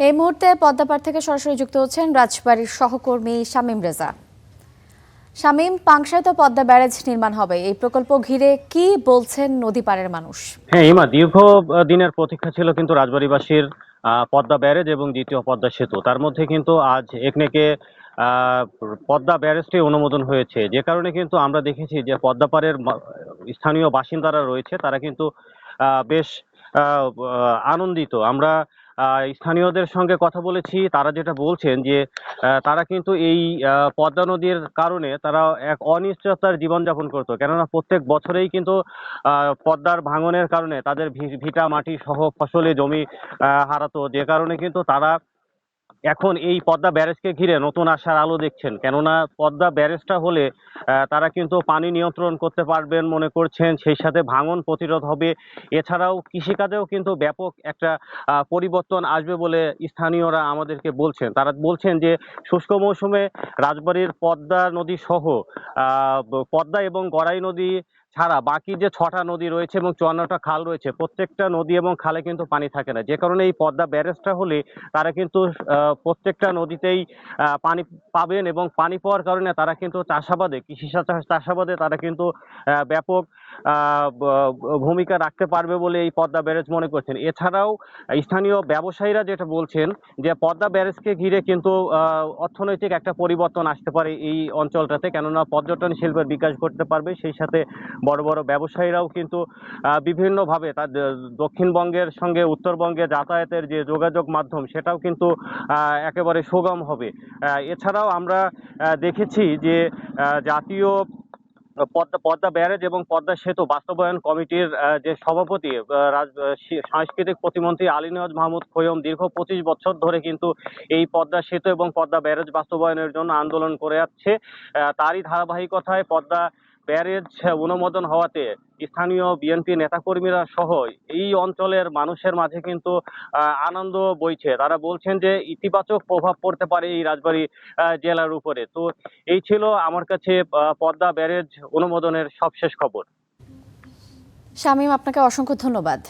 এই মুহূর্তে পদ্মাপাড় থেকে সরাসরি যুক্ত হচ্ছেন রাজবাড়ীর সহকর্মী শামীম রেজা। শামীম, পাংশায় তো পদ্মা ব্যারেজ নির্মাণ হবে, এই প্রকল্প ঘিরে কি বলছেন নদী পাড়ের মানুষ? হ্যাঁ ইমা, দীর্ঘ দিনের প্রতীক্ষা ছিল কিন্তু রাজবাড়ীবাসীর পদ্মা ব্যারেজ এবং দ্বিতীয় পদ্মা সেতু। তার মধ্যে কিন্তু আজ একনেকে আহ, পদ্মা ব্যারেজটি অনুমোদন হয়েছে, যে কারণে কিন্তু আমরা দেখেছি যে পদ্মাপাড়ের স্থানীয় বাসিন্দারা রয়েছে, তারা কিন্তু বেশ আনন্দিত। আমরা স্থানীয়দের সঙ্গে কথা বলেছি, তারা যেটা বলছেন যে তারা কিন্তু এই পদ্মা নদীর কারণে তারা এক অনিশ্চয়তার জীবনযাপন করতো, কেননা প্রত্যেক বছরেই কিন্তু পদ্মার ভাঙনের কারণে তাদের ভিটা মাটি সহ ফসলে জমি হারাতো, যে কারণে কিন্তু তারা এখন এই পদ্মা ব্যারেজকে ঘিরে নতুন আশার আলো দেখছেন। কেননা পদ্মা ব্যারেজটা হলে তারা কিন্তু পানি নিয়ন্ত্রণ করতে পারবেন মনে করছেন, সেই সাথে ভাঙন প্রতিরোধ হবে। এছাড়াও কৃষিকাজেও কিন্তু ব্যাপক একটা পরিবর্তন আসবে বলে স্থানীয়রা আমাদেরকে বলছেন। তারা বলছেন যে শুষ্ক মৌসুমে রাজবাড়ীর পদ্মা নদী সহ পদ্মা এবং গড়াই নদী ছাড়া বাকি যে 6টা নদী রয়েছে এবং 54টা খাল রয়েছে, প্রত্যেকটা নদী এবং খালে কিন্তু পানি থাকে না, যে কারণে এই পদ্মা ব্যারেজটা হলে তারা কিন্তু প্রত্যেকটা নদীতেই পানি পাবেন এবং পানি পাওয়ার কারণে তারা কিন্তু চাষাবাদে, কৃষি চাষাবাদে তারা কিন্তু ব্যাপক ভূমিকা রাখতে পারবে বলে এই পদ্মা ব্যারেজ মনে করছেন। এছাড়াও স্থানীয় ব্যবসায়ীরা যেটা বলছেন যে পদ্মা ব্যারেজকে ঘিরে কিন্তু অর্থনৈতিক একটা পরিবর্তন আসতে পারে এই অঞ্চলটাতে, কেননা পর্যটন শিল্পের বিকাশ ঘটতে পারবে। সেই সাথে বড় বড় ব্যবসায়ীরাও কিন্তু বিভিন্নভাবে তাদের দক্ষিণবঙ্গের সঙ্গে উত্তরবঙ্গে যাতায়াতের যে যোগাযোগ মাধ্যম, সেটাও কিন্তু একেবারে সুগম হবে। এছাড়াও আমরা দেখেছি যে জাতীয় পদ্মা ব্যারেজ এবং পদ্মা সেতু বাস্তবায়ন কমিটির যে সভাপতি সাংস্কৃতিক প্রতিমন্ত্রী আলী নেওয়াজ মাহমুদ খৈয়ম দীর্ঘ 25 বছর ধরে কিন্তু এই পদ্মা সেতু এবং পদ্মা ব্যারেজ বাস্তবায়নের জন্য আন্দোলন করে যাচ্ছে। তারই ধারাবাহিকতায় পদ্মা ব্যারেজ অনুমোদন হওয়াতে স্থানীয় বিএনপি নেতাকর্মীরা সহ এই অঞ্চলের মানুষের মাঝে কিন্তু আনন্দ বইছে। তারা বলছেন যে ইতিবাচক প্রভাব পড়তে পারে এই রাজবাড়ী জেলার উপরে। তো এই ছিল আমার কাছে পদ্মা ব্যারেজ অনুমোদনের সবশেষ খবর। শামীম, আপনাকে অসংখ্য ধন্যবাদ।